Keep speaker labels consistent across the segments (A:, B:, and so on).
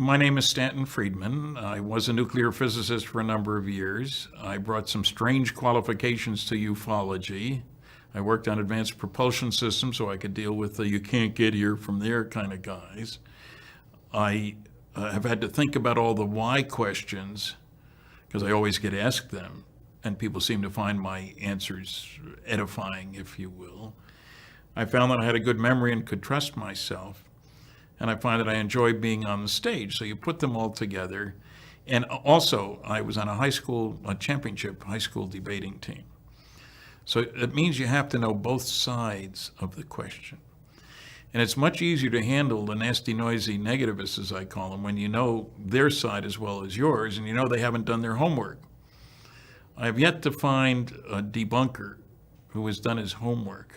A: My name is Stanton Friedman. I was a nuclear physicist for a number of years. I brought some strange qualifications to ufology. I worked on advanced propulsion systems so I could deal with the you can't get here from there kind of guys. I have had to think about all the why questions because I always get asked them, and people seem to find my answers edifying, if you will. I found that I had a good memory and could trust myself. And I find that I enjoy being on the stage. So you put them all together. And also, I was on a championship high school debating team. So it means you have to know both sides of the question. And it's much easier to handle the nasty, noisy negativists, as I call them, when you know their side as well as yours, and you know they haven't done their homework. I have yet to find a debunker who has done his homework.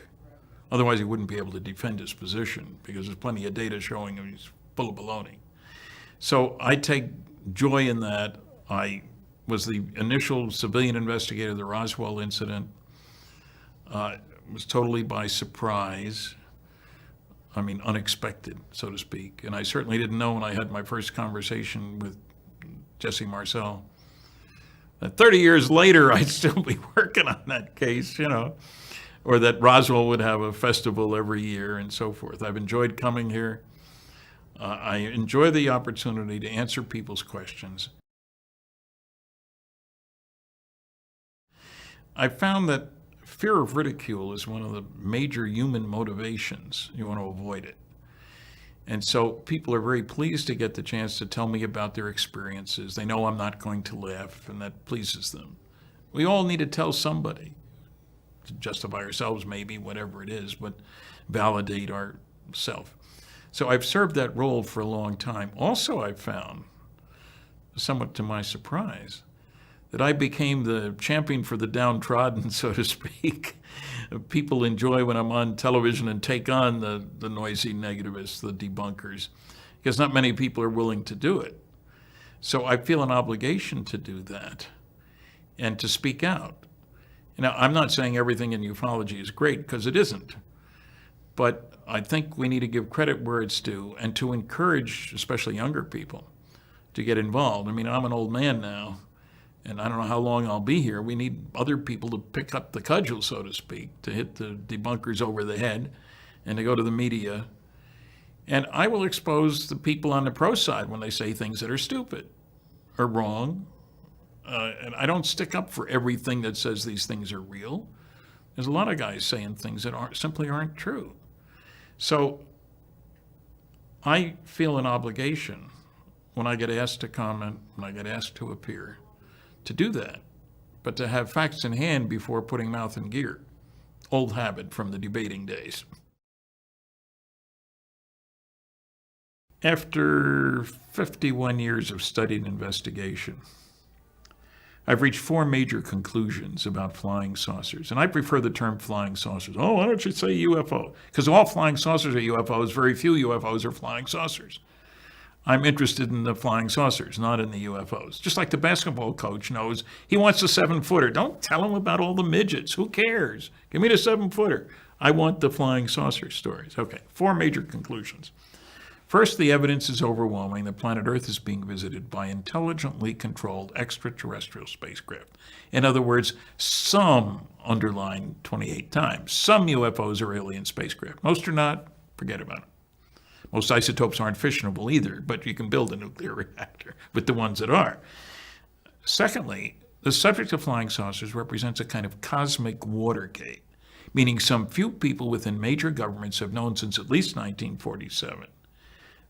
A: Otherwise, he wouldn't be able to defend his position because there's plenty of data showing him he's full of baloney. So I take joy in that. I was the initial civilian investigator of the Roswell incident. It was totally by surprise. I mean, unexpected, so to speak. And I certainly didn't know when I had my first conversation with Jesse Marcel that 30 years later, I'd still be working on that case, or that Roswell would have a festival every year and so forth. I've enjoyed coming here. I enjoy the opportunity to answer people's questions. I found that fear of ridicule is one of the major human motivations. You want to avoid it. And so people are very pleased to get the chance to tell me about their experiences. They know I'm not going to laugh, and that pleases them. We all need to tell somebody. To justify ourselves, maybe, whatever it is, but validate our self. So I've served that role for a long time. Also, I've found, somewhat to my surprise, that I became the champion for the downtrodden, so to speak. People enjoy when I'm on television and take on the noisy negativists, the debunkers, because not many people are willing to do it. So I feel an obligation to do that and to speak out. Now, I'm not saying everything in ufology is great, because it isn't. But I think we need to give credit where it's due and to encourage, especially younger people, to get involved. I mean, I'm an old man now, and I don't know how long I'll be here. We need other people to pick up the cudgel, so to speak, to hit the debunkers over the head and to go to the media. And I will expose the people on the pro side when they say things that are stupid or wrong. And I don't stick up for everything that says these things are real. There's a lot of guys saying things that simply aren't true. So I feel an obligation when I get asked to comment, when I get asked to appear, to do that, but to have facts in hand before putting mouth in gear. Old habit from the debating days. After 51 years of studied investigation, I've reached 4 major conclusions about flying saucers, and I prefer the term flying saucers. Oh, why don't you say UFO? Because all flying saucers are UFOs. Very few UFOs are flying saucers. I'm interested in the flying saucers, not in the UFOs. Just like the basketball coach knows he wants a 7-footer. Don't tell him about all the midgets. Who cares? Give me the 7-footer. I want the flying saucer stories. Okay, 4 major conclusions. First, the evidence is overwhelming that planet Earth is being visited by intelligently controlled extraterrestrial spacecraft. In other words, some, underline 28 times, some UFOs are alien spacecraft. Most are not, forget about it. Most isotopes aren't fissionable either, but you can build a nuclear reactor with the ones that are. Secondly, the subject of flying saucers represents a kind of cosmic Watergate, meaning some few people within major governments have known since at least 1947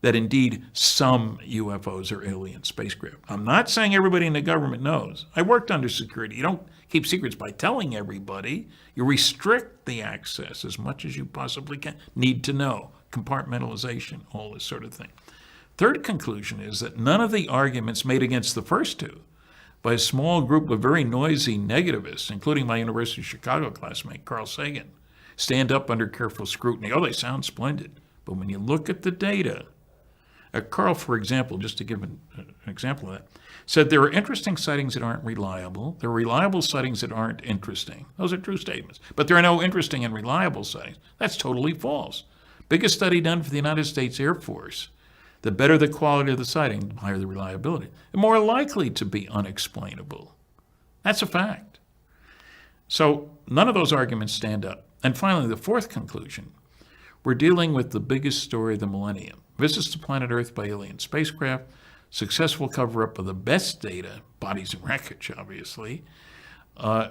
A: that indeed some UFOs are alien spacecraft. I'm not saying everybody in the government knows. I worked under security. You don't keep secrets by telling everybody. You restrict the access as much as you possibly can. Need to know, compartmentalization, all this sort of thing. Third conclusion is that none of the arguments made against the first two by a small group of very noisy negativists, including my University of Chicago classmate, Carl Sagan, stand up under careful scrutiny. Oh, they sound splendid. But when you look at the data, Carl, for example, just to give an example of that, said there are interesting sightings that aren't reliable. There are reliable sightings that aren't interesting. Those are true statements. But there are no interesting and reliable sightings. That's totally false. Biggest study done for the United States Air Force. The better the quality of the sighting, the higher the reliability. The more likely to be unexplainable. That's a fact. So none of those arguments stand up. And finally, the fourth conclusion. We're dealing with the biggest story of the millennium. Visits to planet Earth by alien spacecraft, successful cover-up of the best data, bodies and wreckage, obviously,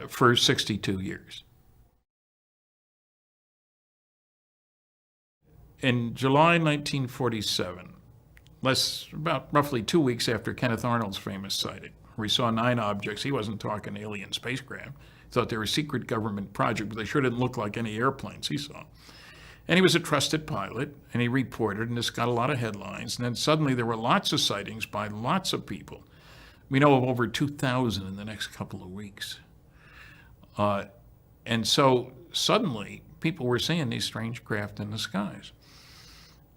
A: for 62 years. In July 1947, about roughly 2 weeks after Kenneth Arnold's famous sighting, where he saw 9 objects, he wasn't talking alien spacecraft, thought they were a secret government project, but they sure didn't look like any airplanes he saw. And he was a trusted pilot, and he reported, and this got a lot of headlines. And then suddenly there were lots of sightings by lots of people. We know of over 2,000 in the next couple of weeks. And so suddenly people were seeing these strange craft in the skies.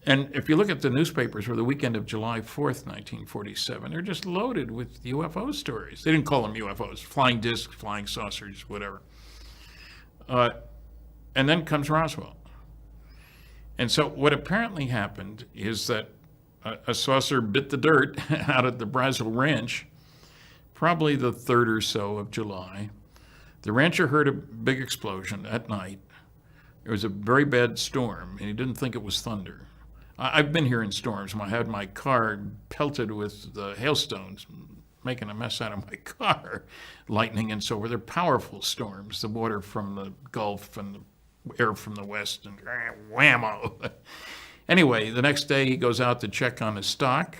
A: And if you look at the newspapers for the weekend of July 4th, 1947, they're just loaded with UFO stories. They didn't call them UFOs, flying discs, flying saucers, whatever. And then comes Roswell. And so what apparently happened is that a saucer bit the dirt out at the Brazil Ranch, probably the 3rd or so of July. The rancher heard a big explosion at night. It was a very bad storm, and he didn't think it was thunder. I've been here in storms. I had my car pelted with the hailstones, making a mess out of my car, lightning and so forth. They're powerful storms, the water from the Gulf and the air from the west, and whammo. Anyway, the next day he goes out to check on his stock.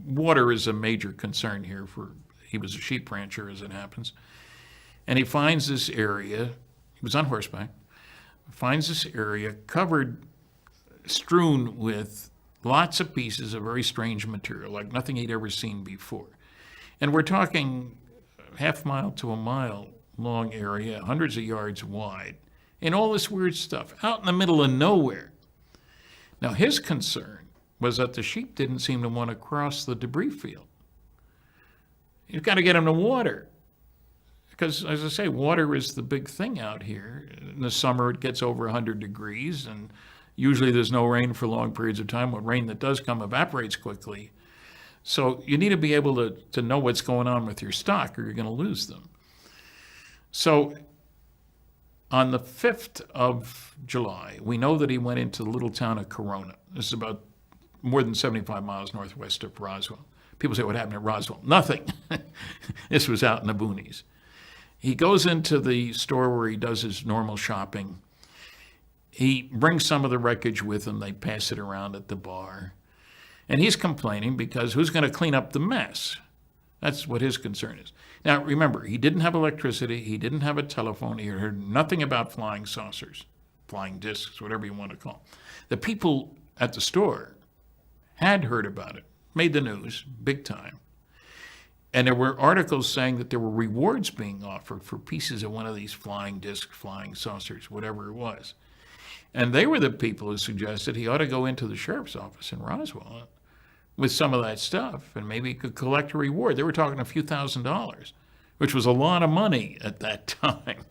A: Water is a major concern here. He was a sheep rancher, as it happens. And he finds this area, he was on horseback, finds this area covered, strewn with lots of pieces of very strange material, like nothing he'd ever seen before. And we're talking half mile to a mile long area, hundreds of yards wide, and all this weird stuff out in the middle of nowhere. Now, his concern was that the sheep didn't seem to want to cross the debris field. You've got to get them to water. Because, as I say, water is the big thing out here. In the summer, it gets over 100 degrees, and usually there's no rain for long periods of time. What rain that does come evaporates quickly. So you need to be able to know what's going on with your stock, or you're going to lose them. So on the 5th of July, we know that he went into the little town of Corona. This is about more than 75 miles northwest of Roswell. People say, what happened at Roswell? Nothing. This was out in the boonies. He goes into the store where he does his normal shopping. He brings some of the wreckage with him. They pass it around at the bar. And he's complaining because who's going to clean up the mess? That's what his concern is. Now, remember, he didn't have electricity. He didn't have a telephone. He heard nothing about flying saucers, flying discs, whatever you want to call them. The people at the store had heard about it, made the news, big time. And there were articles saying that there were rewards being offered for pieces of one of these flying discs, flying saucers, whatever it was. And they were the people who suggested he ought to go into the sheriff's office in Roswell with some of that stuff, and maybe he could collect a reward. They were talking a few $1,000s, which was a lot of money at that time.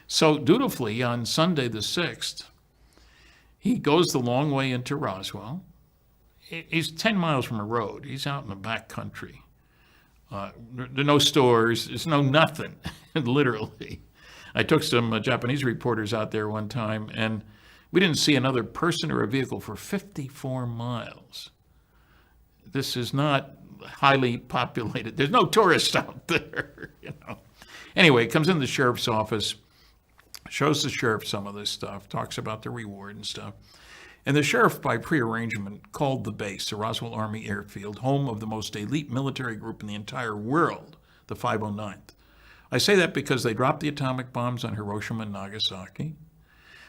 A: So dutifully, on Sunday the 6th, he goes the long way into Roswell. He's 10 miles from a road. He's out in the back country. There are no stores. There's no nothing, literally. I took some Japanese reporters out there one time, and we didn't see another person or a vehicle for 54 miles. This is not highly populated. There's no tourists out there, Anyway, comes in the sheriff's office, shows the sheriff some of this stuff, talks about the reward and stuff. And the sheriff, by prearrangement, called the base, the Roswell Army Airfield, home of the most elite military group in the entire world, the 509th. I say that because they dropped the atomic bombs on Hiroshima and Nagasaki.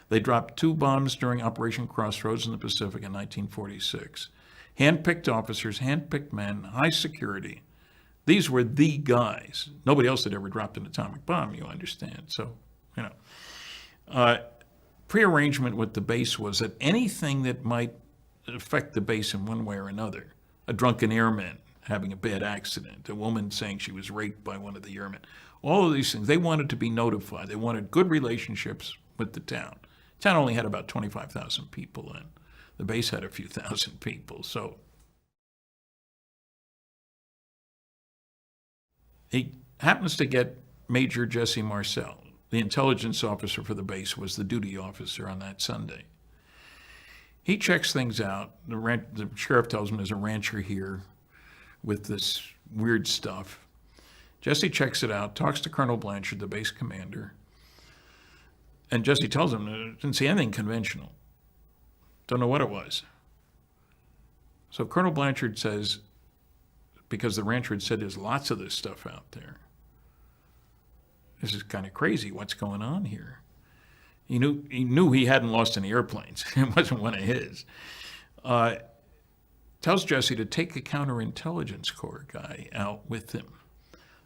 A: They dropped 2 bombs during Operation Crossroads in the Pacific in 1946. Hand-picked officers, hand-picked men, high security. These were the guys. Nobody else had ever dropped an atomic bomb, you understand. So, prearrangement with the base was that anything that might affect the base in one way or another, a drunken airman having a bad accident, a woman saying she was raped by one of the airmen, all of these things, they wanted to be notified. They wanted good relationships with the town. The town only had about 25,000 people in. The base had a few thousand people, so He happens to get Major Jesse Marcel. The intelligence officer for the base was the duty officer on that Sunday. He checks things out. The sheriff tells him there's a rancher here with this weird stuff. Jesse checks it out, talks to Colonel Blanchard, the base commander, and Jesse tells him, didn't see anything conventional. Don't know what it was. So Colonel Blanchard says, because the rancher had said there's lots of this stuff out there, this is kind of crazy. What's going on here? He knew he hadn't lost any airplanes. It wasn't one of his. Tells Jesse to take a counterintelligence corps guy out with him.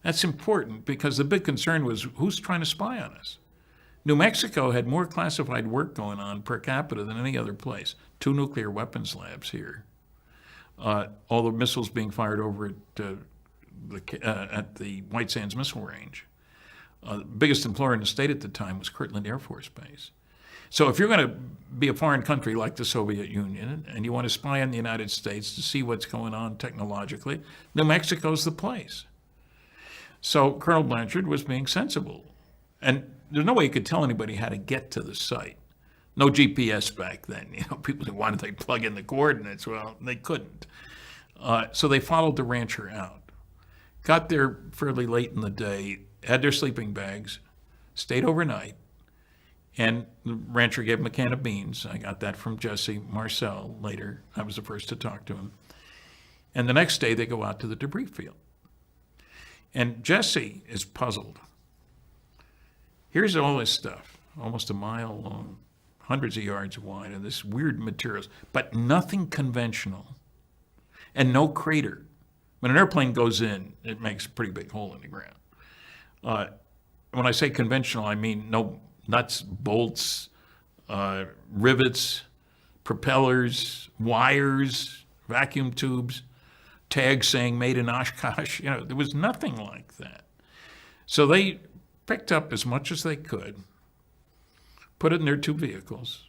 A: That's important because the big concern was who's trying to spy on us. New Mexico had more classified work going on per capita than any other place. 2 nuclear weapons labs here. All the missiles being fired over at the White Sands Missile Range. The biggest employer in the state at the time was Kirtland Air Force Base. So if you're going to be a foreign country like the Soviet Union and you want to spy on the United States to see what's going on technologically, New Mexico's the place. So Colonel Blanchard was being sensible. And there's no way you could tell anybody how to get to the site. No GPS back then. People said, why did they plug in the coordinates? Well, they couldn't. So they followed the rancher out. Got there fairly late in the day, had their sleeping bags, stayed overnight, and the rancher gave him a can of beans. I got that from Jesse Marcel later. I was the first to talk to him. And the next day they go out to the debris field. And Jesse is puzzled. Here's all this stuff, almost a mile long, hundreds of yards wide, and this weird materials, but nothing conventional, and no crater. When an airplane goes in, it makes a pretty big hole in the ground. When I say conventional, I mean no nuts, bolts, rivets, propellers, wires, vacuum tubes, tags saying made in Oshkosh. There was nothing like that. So they picked up as much as they could, put it in their 2 vehicles,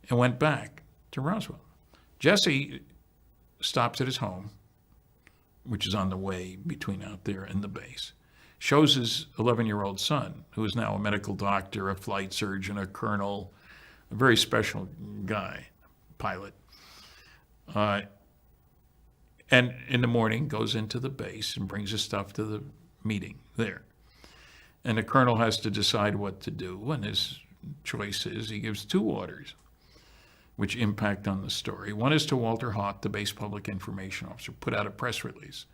A: and went back to Roswell. Jesse stops at his home, which is on the way between out there and the base, shows his 11-year-old son, who is now a medical doctor, a flight surgeon, a colonel, a very special guy, pilot. And in the morning goes into the base and brings his stuff to the meeting there. And the colonel has to decide what to do, and his choice is he gives 2 orders which impact on the story. One is to Walter Haught, the base public information officer, put out a press release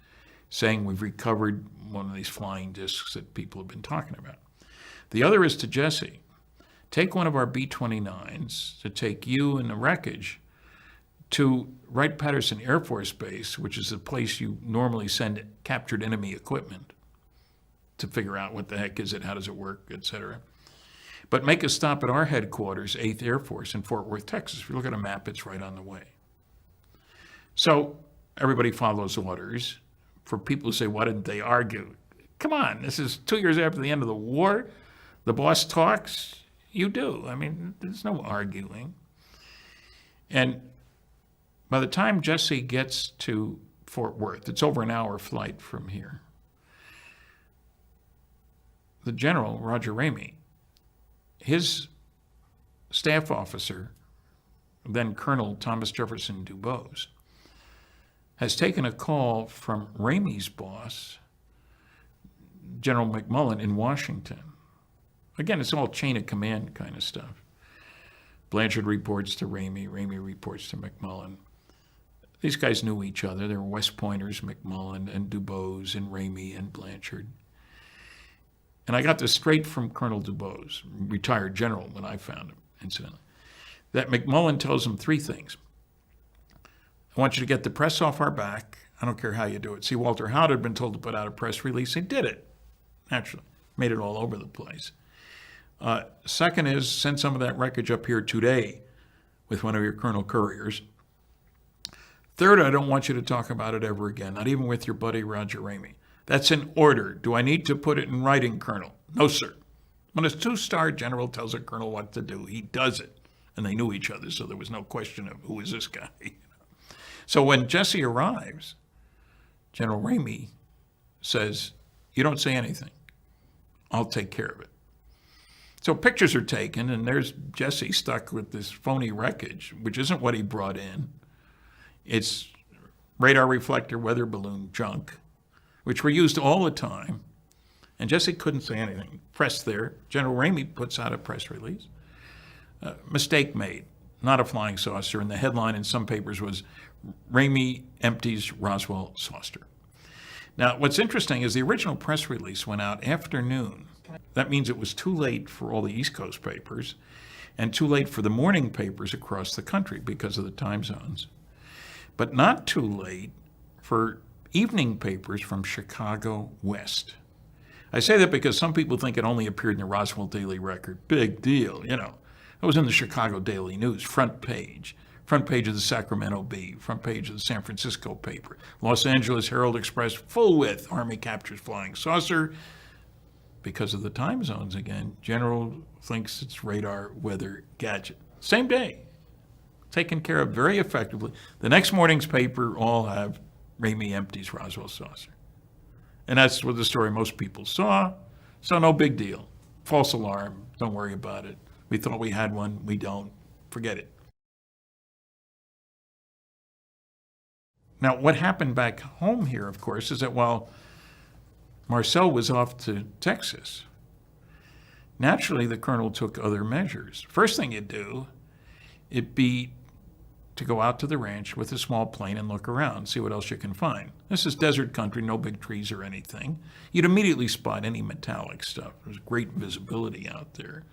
A: saying we've recovered one of these flying discs that people have been talking about. The other is to Jesse. Take one of our B-29s to take you and the wreckage to Wright-Patterson Air Force Base, which is the place you normally send captured enemy equipment to figure out what the heck is it, how does it work, etc. But make a stop at our headquarters, 8th Air Force in Fort Worth, Texas. If you look at a map, it's right on the way. So everybody follows orders. For people who say, why didn't they argue? Come on, this is 2 years after the end of the war. The boss talks, you do. I mean, there's no arguing. And by the time Jesse gets to Fort Worth, it's over an hour flight from here, the general, Roger Ramey, his staff officer, then Colonel Thomas Jefferson Dubose, has taken a call from Ramey's boss, General McMullen in Washington. Again, it's all chain of command kind of stuff. Blanchard reports to Ramey, Ramey reports to McMullen. These guys knew each other. They were West Pointers, McMullen and Dubose and Ramey and Blanchard. And I got this straight from Colonel Dubose, retired general when I found him, incidentally, that McMullen tells him 3 things. I want you to get the press off our back. I don't care how you do it. See, Walter Haught had been told to put out a press release. He did it, naturally. Made it all over the place. Second is send some of that wreckage up here today with one of your Colonel Couriers. Third, I don't want you to talk about it ever again, not even with your buddy Roger Ramey. That's an order. Do I need to put it in writing, Colonel? No, sir. When a 2-star general tells a colonel what to do, he does it. And they knew each other, so there was no question of who is this guy. So when Jesse arrives, General Ramey says, you don't say anything. I'll take care of it. So pictures are taken, and there's Jesse stuck with this phony wreckage, which isn't what he brought in. It's radar reflector weather balloon junk, which were used all the time. And Jesse couldn't say anything. Press there. General Ramey puts out a press release. Mistake made. Not a flying saucer. And the headline in some papers was, Ramey empties Roswell saucer. Now, what's interesting is the original press release went out afternoon. That means it was too late for all the East Coast papers and too late for the morning papers across the country because of the time zones, but not too late for evening papers from Chicago West. I say that because some people think it only appeared in the Roswell Daily Record. Big deal, you know. It was in the Chicago Daily News, front page of the Sacramento Bee, front page of the San Francisco paper, Los Angeles Herald Express, full width, Army captures flying saucer. Because of the time zones again, General thinks it's radar weather gadget. Same day, taken care of very effectively. The next morning's paper all have Ramey empties Roswell saucer. And that's what the story most people saw. So no big deal. False alarm, don't worry about it. We thought we had one, we don't. Forget it. Now, what happened back home here, of course, is that while Marcel was off to Texas, naturally the colonel took other measures. First thing you'd do, it'd be to go out to the ranch with a small plane and look around, see what else you can find. This is desert country, no big trees or anything. You'd immediately spot any metallic stuff. There's great visibility out there.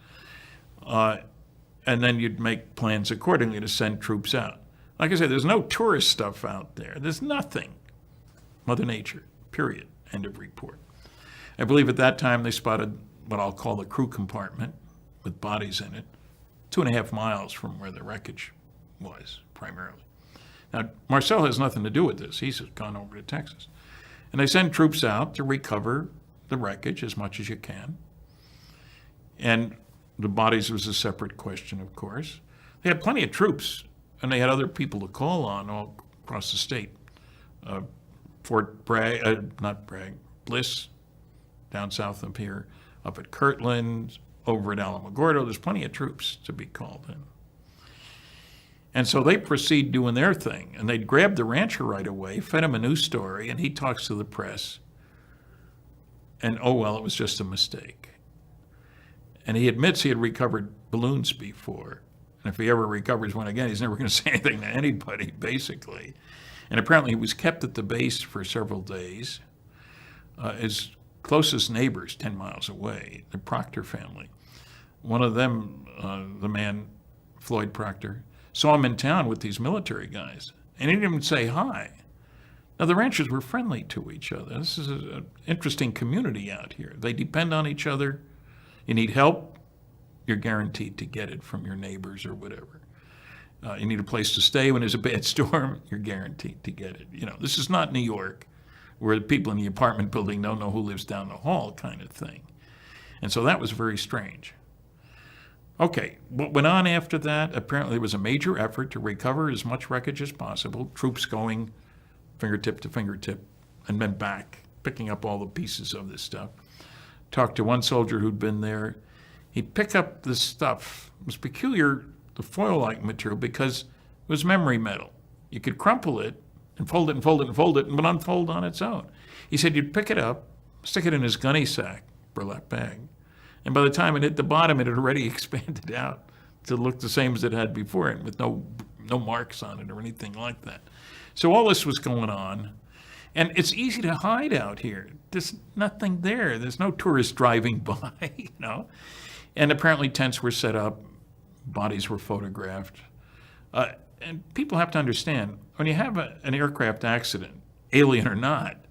A: And then you'd make plans accordingly to send troops out. Like I said, there's no tourist stuff out there. There's nothing. Mother Nature, period. End of report. I believe at that time they spotted what I'll call the crew compartment with bodies in it, 2.5 miles from where the wreckage was, primarily. Now, Marcel has nothing to do with this. He's gone over to Texas. And they send troops out to recover the wreckage as much as you can. And the bodies was a separate question, of course. They had plenty of troops, and they had other people to call on all across the state. Bliss, down south of here, up at Kirtland, over at Alamogordo. There's plenty of troops to be called in. And so they proceed doing their thing. And they'd grab the rancher right away, fed him a news story, and he talks to the press. And, oh, well, it was just a mistake. And he admits he had recovered balloons before. And if he ever recovers one again, he's never going to say anything to anybody, basically. And apparently he was kept at the base for several days. His closest neighbors, 10 miles away, the Proctor family. One of them, the man, Floyd Proctor, saw him in town with these military guys. And he didn't even say hi. Now, the ranchers were friendly to each other. This is an interesting community out here. They depend on each other. You need help, you're guaranteed to get it from your neighbors or whatever. You need a place to stay when there's a bad storm, you're guaranteed to get it. You know, this is not New York, where the people in the apartment building don't know who lives down the hall kind of thing. And so that was very strange. Okay, what went on after that? Apparently there was a major effort to recover as much wreckage as possible, troops going fingertip to fingertip and then back, picking up all the pieces of this stuff. Talked to one soldier who'd been there. He'd pick up this stuff. It was peculiar, the foil-like material, because it was memory metal. You could crumple it and fold it and fold it and fold it, and it would unfold on its own. He said you'd pick it up, stick it in his gunny sack, burlap bag, and by the time it hit the bottom, it had already expanded out to look the same as it had before it, with no marks on it or anything like that. So all this was going on. And it's easy to hide out here. There's nothing there. There's no tourists driving by, you know. And apparently tents were set up, bodies were photographed. And people have to understand, when you have an aircraft accident, alien or not,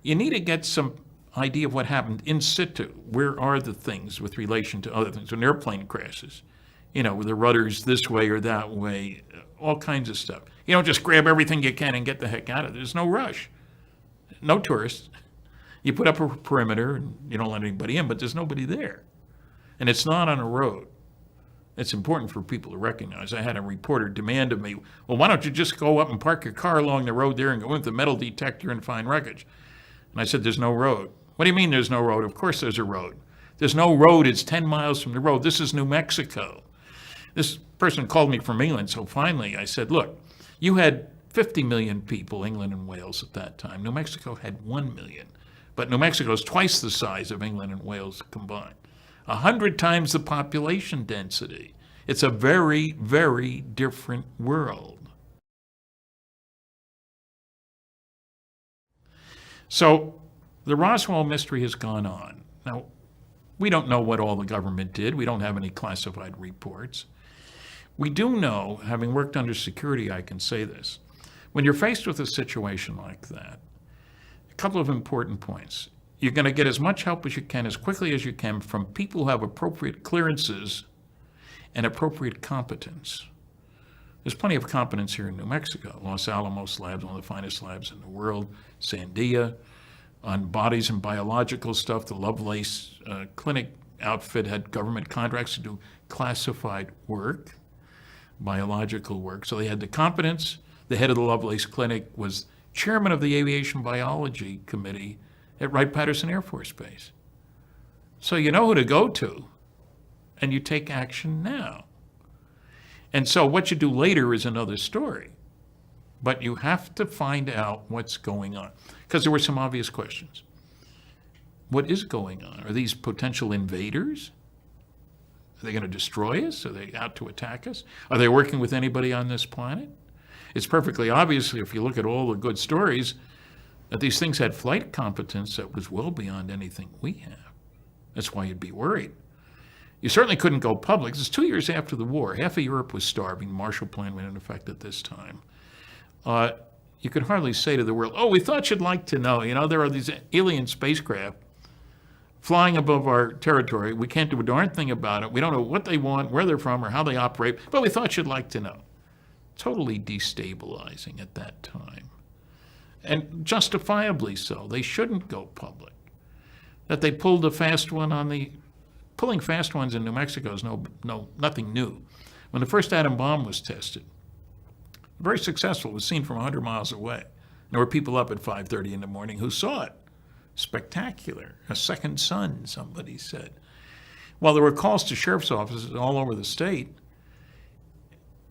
A: you need to get some idea of what happened in situ. Where are the things with relation to other things? When an airplane crashes, you know, with the rudders this way or that way, all kinds of stuff. You don't just grab everything you can and get the heck out of it. There's no rush. No tourists. You put up a perimeter and you don't let anybody in, but there's nobody there. And it's not on a road. It's important for people to recognize. I had a reporter demand of me, well, why don't you just go up and park your car along the road there and go with the metal detector and find wreckage? And I said, there's no road. What do you mean there's no road? Of course there's a road. There's no road. It's 10 miles from the road. This is New Mexico. This person called me from England, so finally I said, look, you had 50 million people, England and Wales at that time. New Mexico had 1 million. But New Mexico is twice the size of England and Wales combined. 100 times the population density. It's a very, very different world. So the Roswell mystery has gone on. Now, we don't know what all the government did. We don't have any classified reports. We do know, having worked under security, I can say this. When you're faced with a situation like that, a couple of important points. You're going to get as much help as you can, as quickly as you can, from people who have appropriate clearances and appropriate competence. There's plenty of competence here in New Mexico. Los Alamos labs, one of the finest labs in the world. Sandia, on bodies and biological stuff. The Lovelace Clinic outfit had government contracts to do classified work, biological work. So they had the competence. The head of the Lovelace Clinic was chairman of the Aviation Biology Committee at Wright-Patterson Air Force Base. So you know who to go to, and you take action now. And so what you do later is another story. But you have to find out what's going on. Because there were some obvious questions. What is going on? Are these potential invaders? Are they going to destroy us? Are they out to attack us? Are they working with anybody on this planet? It's perfectly obvious, if you look at all the good stories, that these things had flight competence that was well beyond anything we have. That's why you'd be worried. You certainly couldn't go public. This is 2 years after the war. Half of Europe was starving. The Marshall Plan went into effect at this time. You could hardly say to the world, oh, we thought you'd like to know. You know, there are these alien spacecraft flying above our territory. We can't do a darn thing about it. We don't know what they want, where they're from, or how they operate, but we thought you'd like to know. Totally destabilizing at that time. And justifiably so. They shouldn't go public. That they pulled a fast one on the... Pulling fast ones in New Mexico is nothing new. When the first atom bomb was tested, very successful, it was seen from 100 miles away. There were people up at 5:30 in the morning who saw it. Spectacular. A second sun, somebody said. Well, there were calls to sheriff's offices all over the state.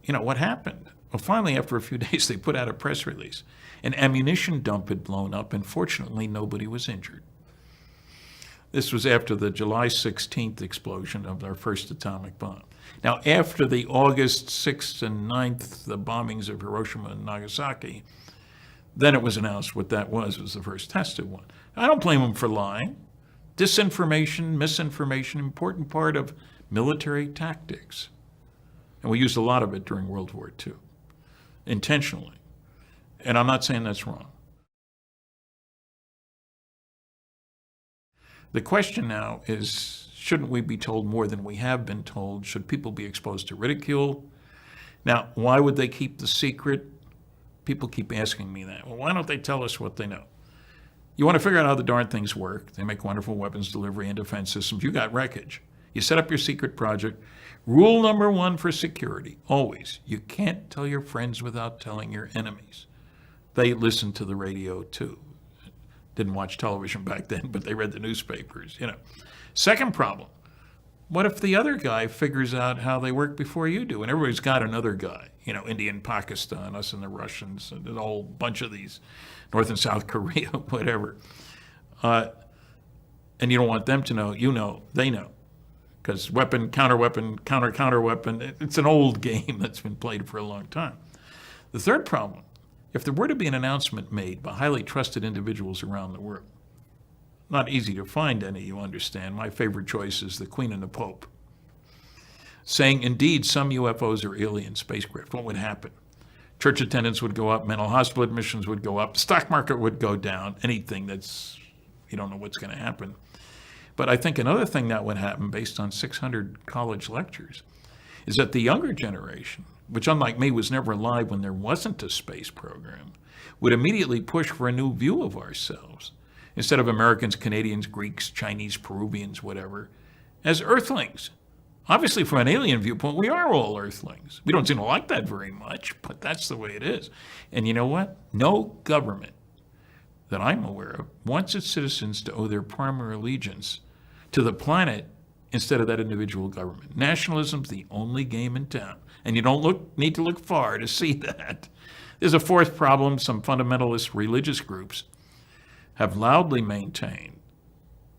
A: You know, what happened? Well, finally, after a few days, they put out a press release. An ammunition dump had blown up, and fortunately, nobody was injured. This was after the July 16th explosion of our first atomic bomb. Now, after the August 6th and 9th, the bombings of Hiroshima and Nagasaki, then it was announced what that was the first tested one. I don't blame them for lying. Disinformation, misinformation, important part of military tactics. And we used a lot of it during World War II, intentionally. And I'm not saying that's wrong. The question now is, shouldn't we be told more than we have been told? Should people be exposed to ridicule? Now, why would they keep the secret? People keep asking me that. Well, why don't they tell us what they know? You want to figure out how the darn things work. They make wonderful weapons delivery and defense systems. You got wreckage. You set up your secret project. Rule number one for security, always, you can't tell your friends without telling your enemies. They listen to the radio too. Didn't watch television back then, but they read the newspapers, you know. Second problem, what if the other guy figures out how they work before you do? And everybody's got another guy, you know, India and Pakistan, us and the Russians, and a whole bunch of these, North and South Korea, whatever. And you don't want them to know, you know, they know. Because weapon, counter-weapon, counter-weapon, it's an old game that's been played for a long time. The third problem, if there were to be an announcement made by highly trusted individuals around the world, not easy to find any, you understand. My favorite choice is the Queen and the Pope, saying, indeed, some UFOs are alien spacecraft. What would happen? Church attendance would go up, mental hospital admissions would go up, stock market would go down, anything that's, you don't know what's going to happen. But I think another thing that would happen, based on 600 college lectures, is that the younger generation, which unlike me was never alive when there wasn't a space program, would immediately push for a new view of ourselves, instead of Americans, Canadians, Greeks, Chinese, Peruvians, whatever, as Earthlings. Obviously, from an alien viewpoint, we are all Earthlings. We don't seem to like that very much, but that's the way it is. And you know what? No government that I'm aware of wants its citizens to owe their primary allegiance to the planet instead of that individual government. Nationalism's the only game in town, and you don't need to look far to see that. There's a fourth problem. Some fundamentalist religious groups have loudly maintained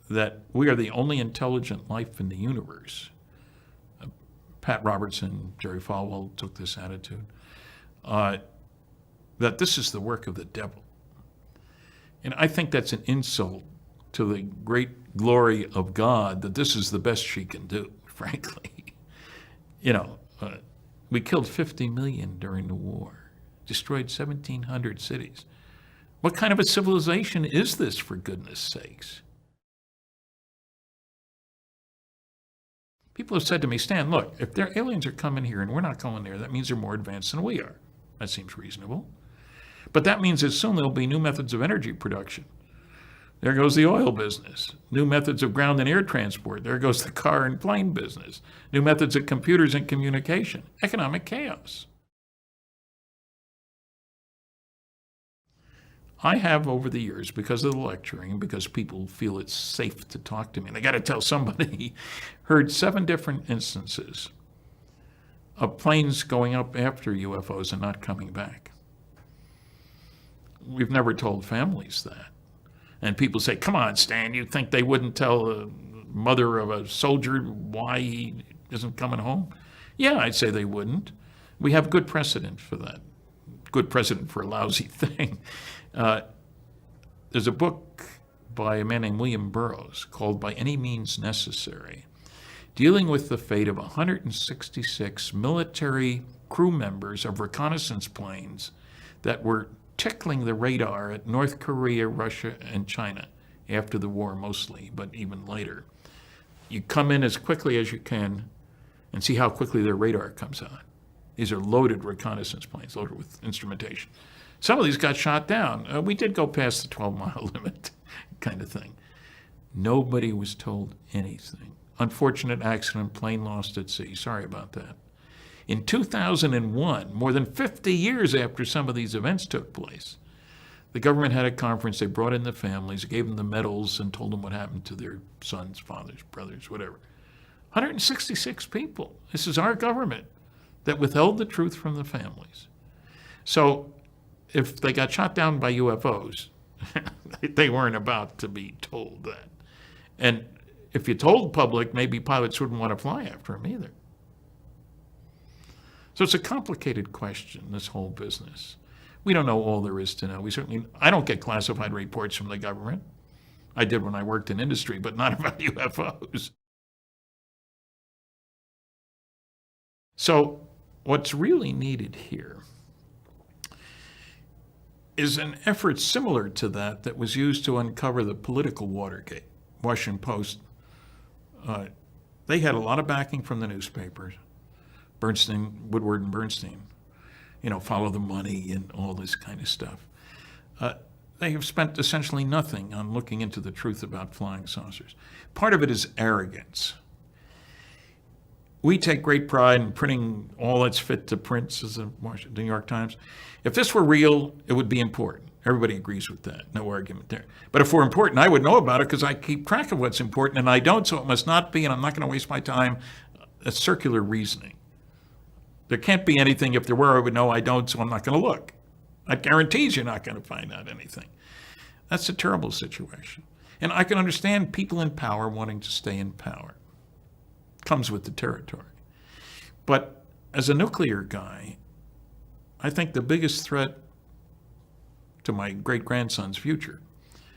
A: that we are the only intelligent life in the universe. Pat Robertson, Jerry Falwell took this attitude, that this is the work of the devil. And I think that's an insult to the great glory of God, that this is the best she can do, frankly. We killed 50 million during the war, destroyed 1,700 cities. What kind of a civilization is this, for goodness sakes? People have said to me, Stan, look, if their aliens are coming here and we're not going there, that means they're more advanced than we are. That seems reasonable. But that means that soon there'll be new methods of energy production. There goes the oil business. New methods of ground and air transport. There goes the car and plane business. New methods of computers and communication. Economic chaos. I have, over the years, because of the lecturing, because people feel it's safe to talk to me, and they got to tell somebody, heard 7 different instances of planes going up after UFOs and not coming back. We've never told families that. And people say, come on, Stan, you think they wouldn't tell the mother of a soldier why he isn't coming home? Yeah, I'd say they wouldn't. We have good precedent for that. Good precedent for a lousy thing. There's a book by a man named William Burroughs called By Any Means Necessary, dealing with the fate of 166 military crew members of reconnaissance planes that were tickling the radar at North Korea, Russia, and China after the war mostly, but even later. You come in as quickly as you can and see how quickly their radar comes on. These are loaded reconnaissance planes, loaded with instrumentation. Some of these got shot down. We did go past the 12-mile limit, kind of thing. Nobody was told anything. Unfortunate accident, plane lost at sea. Sorry about that. In 2001, more than 50 years after some of these events took place, the government had a conference. They brought in the families, gave them the medals, and told them what happened to their sons, fathers, brothers, whatever. 166 people. This is our government that withheld the truth from the families. So if they got shot down by UFOs, they weren't about to be told that. And if you told the public, maybe pilots wouldn't want to fly after them either. So it's a complicated question, this whole business. We don't know all there is to know. I don't get classified reports from the government. I did when I worked in industry, but not about UFOs. So what's really needed here is an effort similar to that was used to uncover the political Watergate. Washington Post, they had a lot of backing from the newspapers. Woodward and Bernstein, follow the money and all this kind of stuff. They have spent essentially nothing on looking into the truth about flying saucers. Part of it is arrogance. We take great pride in printing all that's fit to print, says the New York Times. If this were real, it would be important. Everybody agrees with that. No argument there. But if we're important, I would know about it because I keep track of what's important, and I don't, so it must not be, and I'm not going to waste my time. That's circular reasoning. There can't be anything. If there were, I would know. I don't, so I'm not going to look. That guarantees you're not going to find out anything. That's a terrible situation. And I can understand people in power wanting to stay in power. Comes with the territory. But as a nuclear guy, I think the biggest threat to my great-grandson's future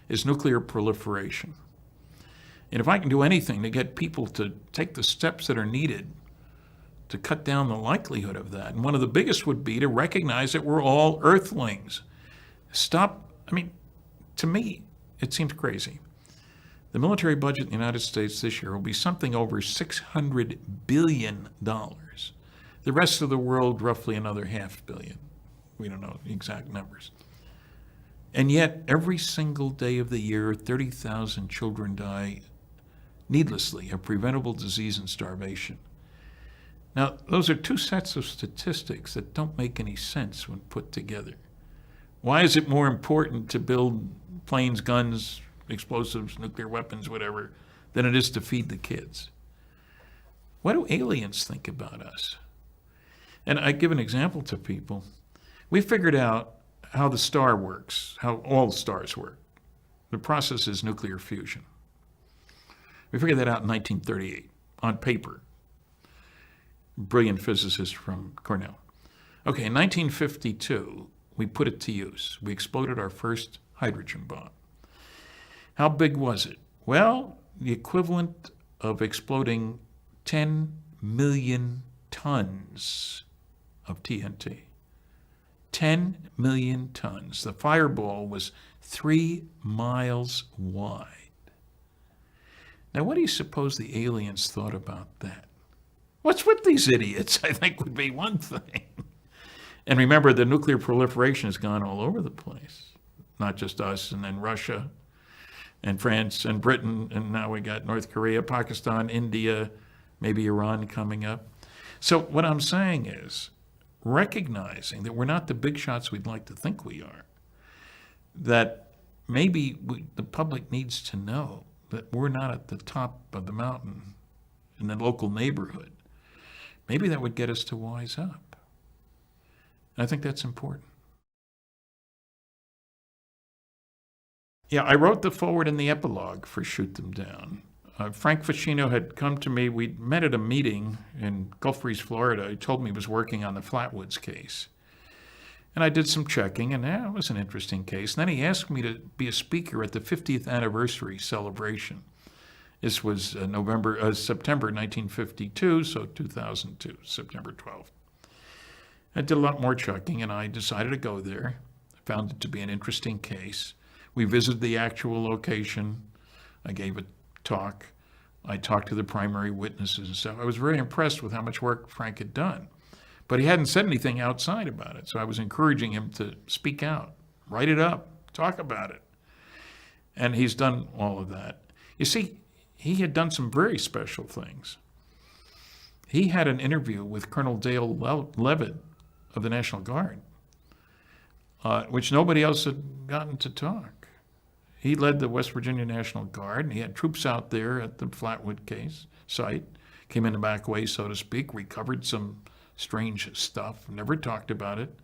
A: is nuclear proliferation. And if I can do anything to get people to take the steps that are needed to cut down the likelihood of that, and one of the biggest would be to recognize that we're all earthlings. To me, it seems crazy. The military budget in the United States this year will be something over $600 billion. The rest of the world, roughly another $500 million. We don't know the exact numbers. And yet, every single day of the year, 30,000 children die needlessly of preventable disease and starvation. Now, those are two sets of statistics that don't make any sense when put together. Why is it more important to build planes, guns, explosives, nuclear weapons, whatever, than it is to feed the kids? What do aliens think about us? And I give an example to people. We figured out how the star works, how all stars work. The process is nuclear fusion. We figured that out in 1938 on paper. Brilliant physicist from Cornell. Okay, in 1952, we put it to use. We exploded our first hydrogen bomb. How big was it? Well, the equivalent of exploding 10 million tons of TNT. 10 million tons. The fireball was 3 miles wide. Now, what do you suppose the aliens thought about that? What's with these idiots, I think would be one thing. And remember, the nuclear proliferation has gone all over the place. Not just us, and then Russia, and France, and Britain, and now we got North Korea, Pakistan, India, maybe Iran coming up. So what I'm saying is, recognizing that we're not the big shots we'd like to think we are, that maybe the public needs to know that we're not at the top of the mountain in the local neighborhood. Maybe that would get us to wise up. I think that's important. Yeah, I wrote the foreword and the epilogue for Shoot Them Down. Frank Ficino had come to me. We'd met at a meeting in Gulf Breeze, Florida. He told me he was working on the Flatwoods case. And I did some checking, and yeah, it was an interesting case. And then he asked me to be a speaker at the 50th anniversary celebration. This was September 1952, so 2002, September 12th. I did a lot more checking, and I decided to go there. I found it to be an interesting case. We visited the actual location. I gave a talk. I talked to the primary witnesses and stuff. I was very impressed with how much work Frank had done. But he hadn't said anything outside about it, so I was encouraging him to speak out, write it up, talk about it. And he's done all of that. You see, he had done some very special things. He had an interview with Colonel Dale Levitt of the National Guard, which nobody else had gotten to talk. He led the West Virginia National Guard, and he had troops out there at the Flatwood case site, came in the back way, so to speak, recovered some strange stuff, never talked about it,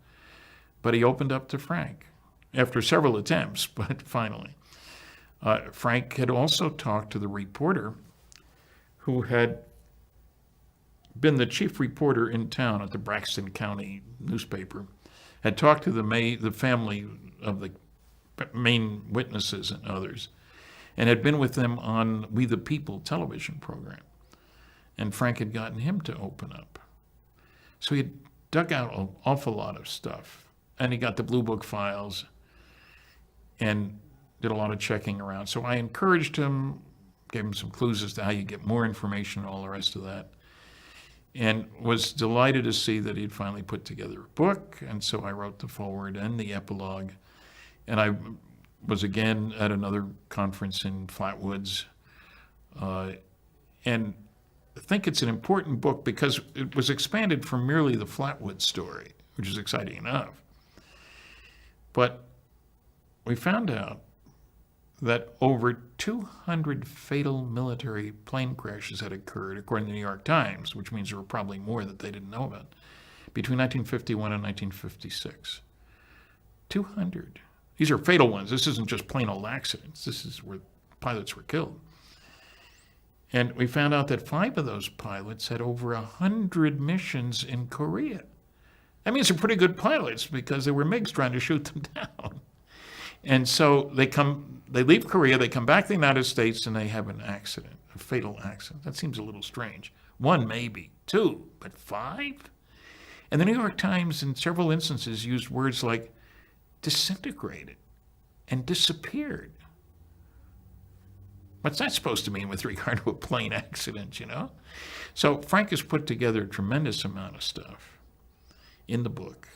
A: but he opened up to Frank after several attempts, but finally. Frank had also talked to the reporter who had been the chief reporter in town at the Braxton County newspaper, had talked to the family of the main witnesses and others, and had been with them on We the People television program. And Frank had gotten him to open up. So he dug out an awful lot of stuff. And he got the Blue Book files and did a lot of checking around. So I encouraged him, gave him some clues as to how you get more information and all the rest of that. And was delighted to see that he'd finally put together a book. And so I wrote the foreword and the epilogue. And I was again at another conference in Flatwoods. And I think it's an important book because it was expanded from merely the Flatwood story, which is exciting enough. But we found out that over 200 fatal military plane crashes had occurred, according to the New York Times, which means there were probably more that they didn't know about, between 1951 and 1956. 200. These are fatal ones. This isn't just plain old accidents. This is where pilots were killed. And we found out that 5 of those pilots had over 100 missions in Korea. That means they're pretty good pilots because they were MiGs trying to shoot them down. And so they leave Korea, they come back to the United States, and they have an accident, a fatal accident. That seems a little strange. 1 maybe, 2, but 5? And the New York Times, in several instances, used words like disintegrated and disappeared. What's that supposed to mean with regard to a plane accident, you know? So Frank has put together a tremendous amount of stuff in the book.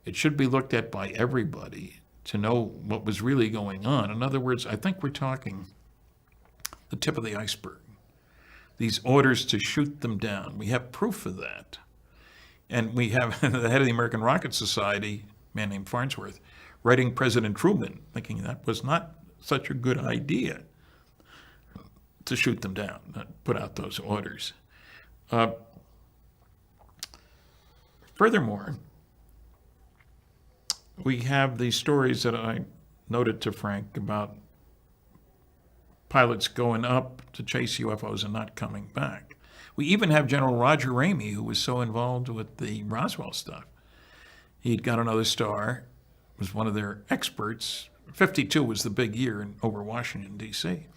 A: It should be looked at by everybody to know what was really going on. In other words, I think we're talking the tip of the iceberg. These orders to shoot them down. We have proof of that. And we have the head of the American Rocket Society, a man named Farnsworth, writing President Truman, thinking that was not such a good idea to shoot them down, put out those orders. Furthermore, we have these stories that I noted to Frank about pilots going up to chase UFOs and not coming back. We even have General Roger Ramey, who was so involved with the Roswell stuff. He'd got another star, was one of their experts. 52 was the big year over Washington, D.C.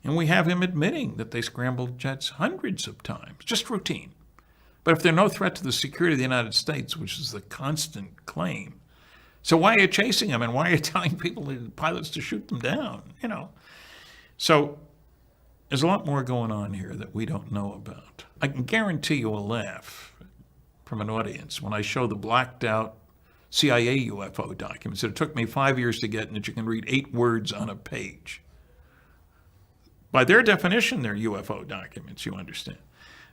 A: And we have him admitting that they scrambled jets hundreds of times, just routine. But if they're no threat to the security of the United States, which is the constant claim, so why are you chasing them, and why are you telling pilots to shoot them down? So there's a lot more going on here that we don't know about. I can guarantee you a laugh from an audience when I show the blacked out CIA UFO documents that it took me 5 years to get, and that you can read 8 words on a page. By their definition, they're UFO documents, you understand.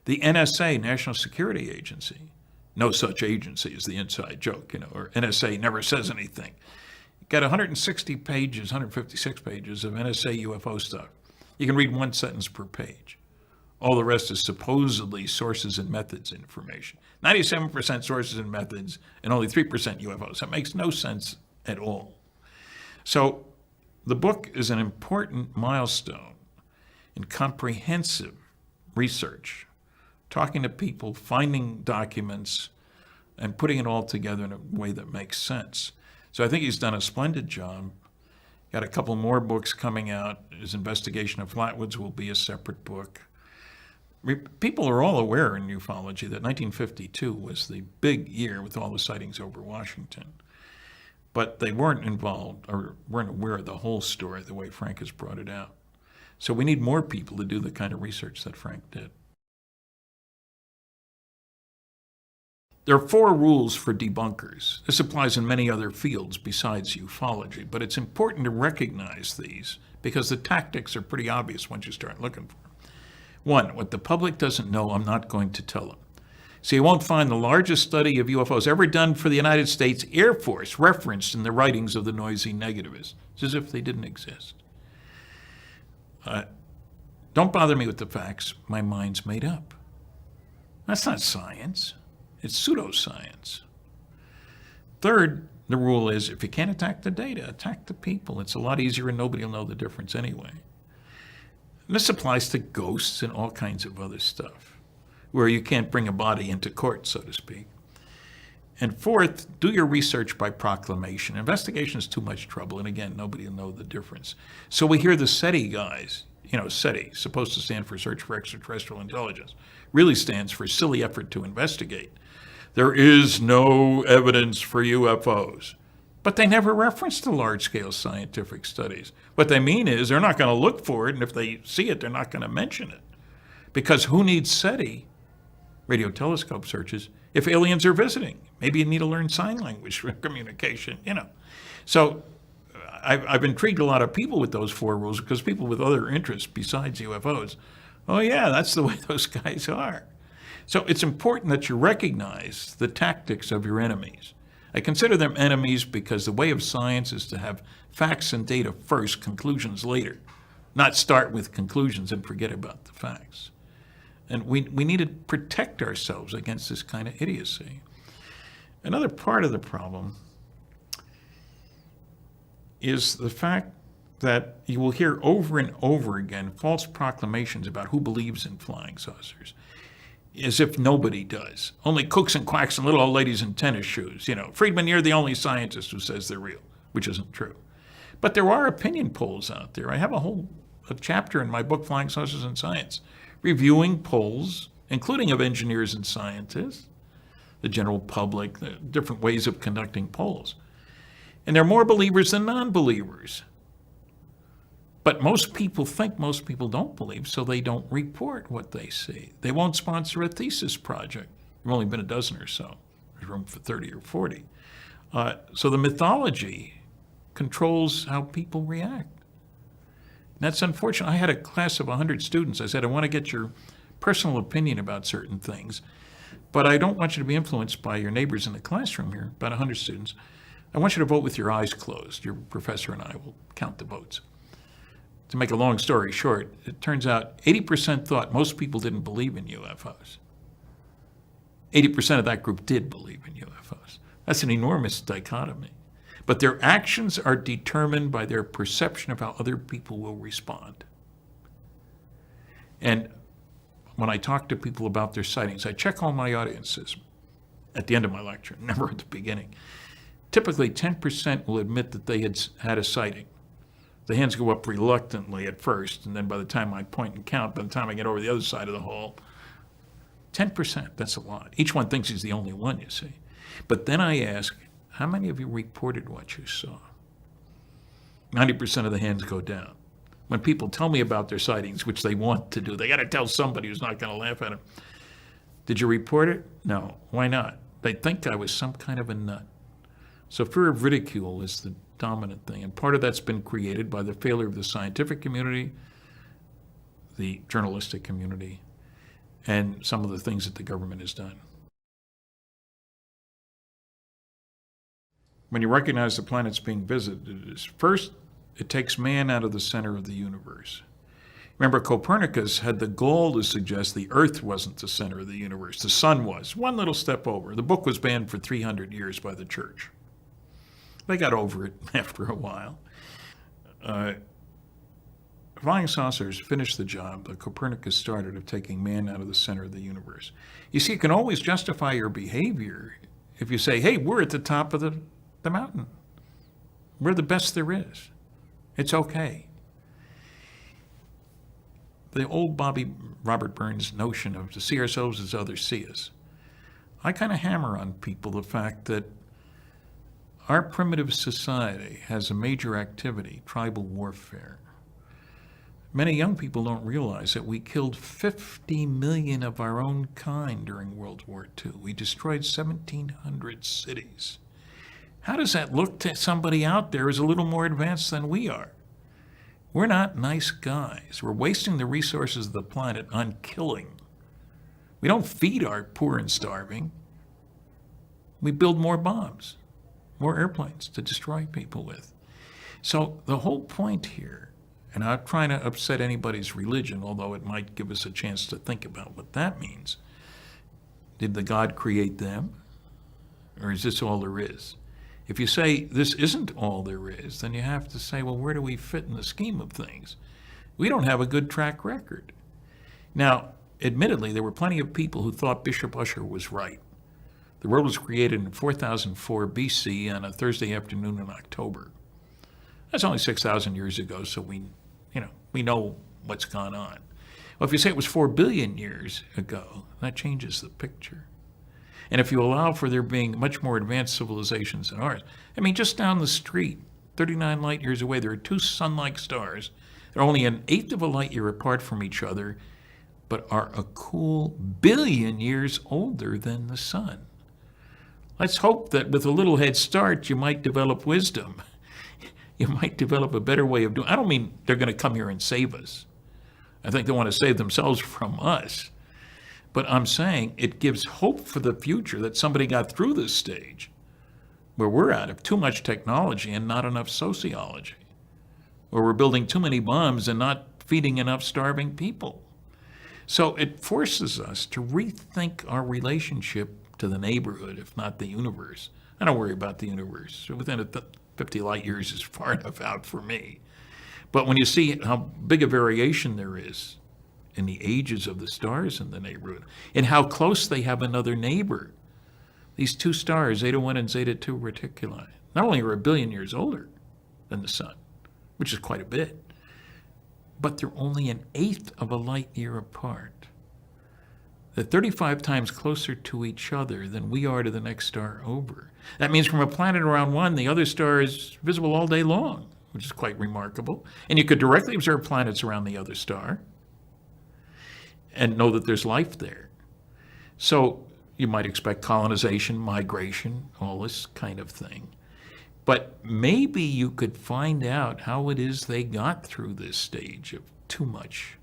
A: The NSA, National Security Agency, no such agency is the inside joke, or NSA never says anything. Got 160 pages, 156 pages of NSA UFO stuff. You can read 1 sentence per page. All the rest is supposedly sources and methods information. 97% sources and methods, and only 3% UFOs. That makes no sense at all. So the book is an important milestone in comprehensive research, talking to people, finding documents, and putting it all together in a way that makes sense. So I think he's done a splendid job. Got a couple more books coming out. His investigation of Flatwoods will be a separate book. People are all aware in ufology that 1952 was the big year with all the sightings over Washington. But they weren't involved or weren't aware of the whole story the way Frank has brought it out. So we need more people to do the kind of research that Frank did. There are 4 rules for debunkers. This applies in many other fields besides ufology, but it's important to recognize these because the tactics are pretty obvious once you start looking for them. 1, what the public doesn't know, I'm not going to tell them. So you won't find the largest study of UFOs ever done for the United States Air Force referenced in the writings of the noisy negativists. It's as if they didn't exist. Don't bother me with the facts. My mind's made up. That's not science. It's pseudoscience. 3rd, the rule is if you can't attack the data, attack the people. It's a lot easier and nobody will know the difference anyway. And this applies to ghosts and all kinds of other stuff, where you can't bring a body into court, so to speak. And 4th, do your research by proclamation. Investigation is too much trouble, and again, nobody will know the difference. So we hear the SETI guys, SETI, supposed to stand for Search for Extraterrestrial Intelligence, really stands for Silly Effort to Investigate. There is no evidence for UFOs. But they never reference the large-scale scientific studies. What they mean is they're not going to look for it, and if they see it, they're not going to mention it. Because who needs SETI, radio telescope searches, if aliens are visiting? Maybe you need to learn sign language for communication, So I've intrigued a lot of people with those 4 rules because people with other interests besides UFOs, oh yeah, that's the way those guys are. So it's important that you recognize the tactics of your enemies. I consider them enemies because the way of science is to have facts and data first, conclusions later, not start with conclusions and forget about the facts. And we need to protect ourselves against this kind of idiocy. Another part of the problem is the fact that you will hear over and over again false proclamations about who believes in flying saucers, as if nobody does. Only kooks and quacks and little old ladies in tennis shoes. Friedman, you're the only scientist who says they're real, which isn't true. But there are opinion polls out there. I have a chapter in my book, Flying Saucers and Science, reviewing polls, including of engineers and scientists, the general public, the different ways of conducting polls. And there are more believers than non-believers. But most people think most people don't believe, so they don't report what they see. They won't sponsor a thesis project. There have only been a dozen or so. There's room for 30 or 40. So the mythology controls how people react. And that's unfortunate. I had a class of 100 students. I said, I want to get your personal opinion about certain things, but I don't want you to be influenced by your neighbors in the classroom here, about 100 students. I want you to vote with your eyes closed. Your professor and I will count the votes. To make a long story short, it turns out 80% thought most people didn't believe in UFOs. 80% of that group did believe in UFOs. That's an enormous dichotomy. But their actions are determined by their perception of how other people will respond. And when I talk to people about their sightings, I check all my audiences at the end of my lecture, never at the beginning. Typically, 10% will admit that they had a sighting. The hands go up reluctantly at first, and then by the time I point and count, by the time I get over the other side of the hall, 10%, that's a lot. Each one thinks he's the only one, you see. But then I ask, how many of you reported what you saw? 90% of the hands go down. When people tell me about their sightings, which they want to do, they got to tell somebody who's not going to laugh at them. Did you report it? No. Why not? They think I was some kind of a nut. So fear of ridicule is the dominant thing. And part of that's been created by the failure of the scientific community, the journalistic community, and some of the things that the government has done. When you recognize the planet's being visited, first, it takes man out of the center of the universe. Remember, Copernicus had the gall to suggest the Earth wasn't the center of the universe. The sun was. One little step over. The book was banned for 300 years by the church. They got over it after a while. Flying saucers finished the job that Copernicus started of taking man out of the center of the universe. You see, you can always justify your behavior if you say, hey, we're at the top of the mountain. We're the best there is. It's okay. The old Robert Burns notion of to see ourselves as others see us. I kind of hammer on people the fact that our primitive society has a major activity, tribal warfare. Many young people don't realize that we killed 50 million of our own kind during World War II. We destroyed 1,700 cities. How does that look to somebody out there who's a little more advanced than we are? We're not nice guys. We're wasting the resources of the planet on killing. We don't feed our poor and starving. We build more bombs, more airplanes to destroy people with. So the whole point here, and I'm not trying to upset anybody's religion, although it might give us a chance to think about what that means. Did the God create them? Or is this all there is? If you say this isn't all there is, then you have to say, well, where do we fit in the scheme of things? We don't have a good track record. Now, admittedly, there were plenty of people who thought Bishop Ussher was right. The world was created in 4004 BC on a Thursday afternoon in October. That's only 6,000 years ago, so we know what's gone on. Well, if you say it was 4 billion years ago, that changes the picture. And if you allow for there being much more advanced civilizations than ours, I mean, just down the street, 39 light years away, there are two sun-like stars. They're only an eighth of a light year apart from each other, but are a cool billion years older than the sun. Let's hope that with a little head start, you might develop wisdom. You might develop a better way of doing it. I don't mean they're going to come here and save us. I think they want to save themselves from us. But I'm saying it gives hope for the future that somebody got through this stage where we're out of too much technology and not enough sociology, where we're building too many bombs and not feeding enough starving people. So it forces us to rethink our relationship to the neighborhood, if not the universe. I don't worry about the universe. Within 50 light years is far enough out for me. But when you see how big a variation there is in the ages of the stars in the neighborhood, and how close they have another neighbor. These two stars, Zeta 1 and Zeta 2 Reticuli, not only are a billion years older than the sun, which is quite a bit, but they're only an eighth of a light year apart. They're 35 times closer to each other than we are to the next star over. That means from a planet around one, the other star is visible all day long, which is quite remarkable. And you could directly observe planets around the other star and know that there's life there. So you might expect colonization, migration, all this kind of thing. But maybe you could find out how it is they got through this stage of too much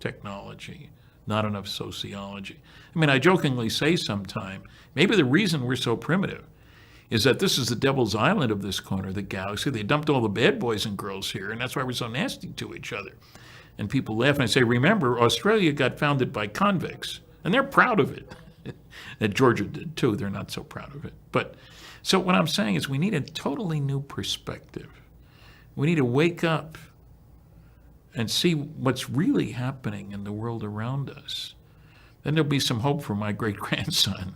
A: technology, not enough sociology. I mean, I jokingly say sometime, maybe the reason we're so primitive is that this is the devil's island of this corner of the galaxy. They dumped all the bad boys and girls here, and that's why we're so nasty to each other. And people laugh and I say, remember, Australia got founded by convicts, and they're proud of it. And Georgia did too. They're not so proud of it. But so what I'm saying is we need a totally new perspective. We need to wake up and see what's really happening in the world around us. Then there'll be some hope for my great-grandson.